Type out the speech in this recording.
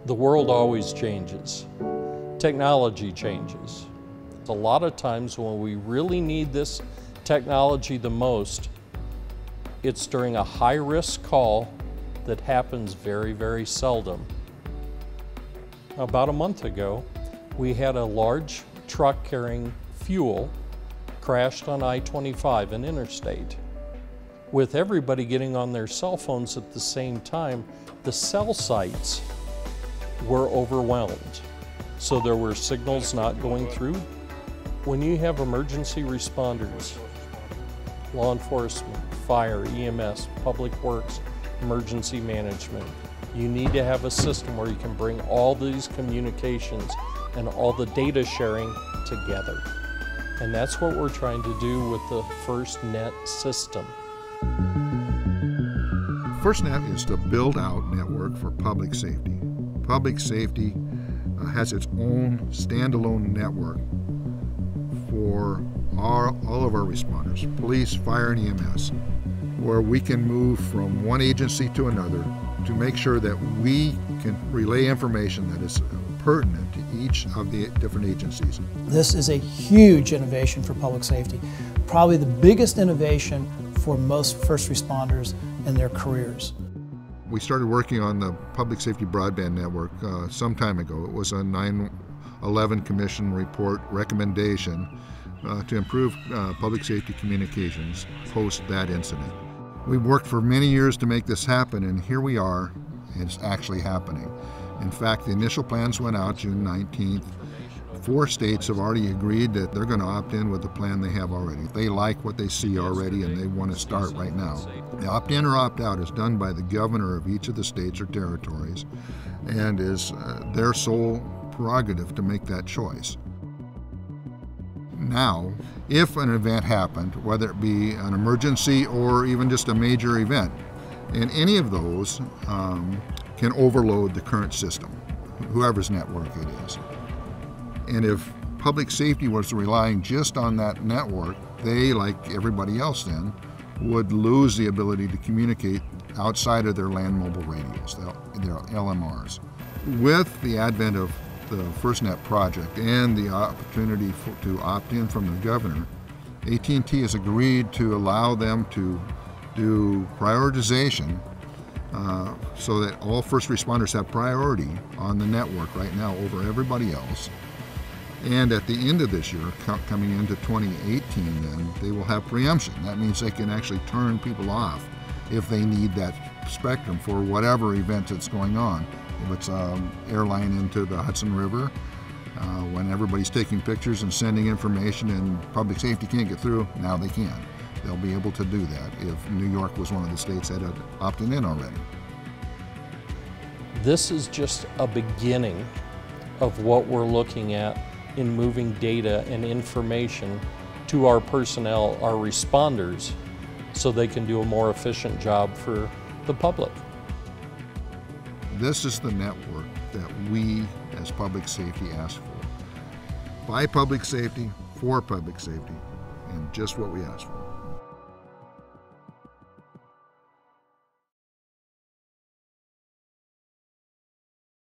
The world always changes. Technology changes. A lot of times when we really need this technology the most, it's during a high-risk call that happens very, very seldom. About a month ago, we had a large truck carrying fuel crashed on I-25, an interstate. With everybody getting on their cell phones at the same time, the cell sites were overwhelmed. So there were signals not going through. When you have emergency responders, law enforcement, fire, EMS, public works, emergency management, you need to have a system where you can bring all these communications and all the data sharing together. And that's what we're trying to do with the FirstNet system. FirstNet is to build out network for public safety. Public safety has its own standalone network for all of our responders, police, fire, and EMS, where we can move from one agency to another to make sure that we can relay information that is pertinent to each of the different agencies. This is a huge innovation for public safety, probably the biggest innovation for most first responders in their careers. We started working on the public safety broadband network some time ago. It was a 9/11 Commission report recommendation to improve public safety communications post that incident. We've worked for many years to make this happen, and here we are, and it's actually happening. In fact, the initial plans went out June 19th. 4 states have already agreed that they're going to opt in with the plan they have already. They like what they see already and they want to start right now. The opt-in or opt-out is done by the governor of each of the states or territories and is their sole prerogative to make that choice. Now, if an event happened, whether it be an emergency or even just a major event, and any of those can overload the current system, whoever's network it is. And if public safety was relying just on that network, they, like everybody else then, would lose the ability to communicate outside of their land mobile radios, their LMRs. With the advent of the FirstNet project and the opportunity to opt in from the governor, AT&T has agreed to allow them to do prioritization so that all first responders have priority on the network right now over everybody else. And at the end of this year, coming into 2018 then, they will have preemption. That means they can actually turn people off if they need that spectrum for whatever event that's going on. If it's an airline into the Hudson River, when everybody's taking pictures and sending information and public safety can't get through, now they can. They'll be able to do that if New York was one of the states that had opted in already. This is just a beginning of what we're looking at in moving data and information to our personnel, our responders, so they can do a more efficient job for the public. This is the network that we as public safety ask for. By public safety, for public safety, and just what we ask for.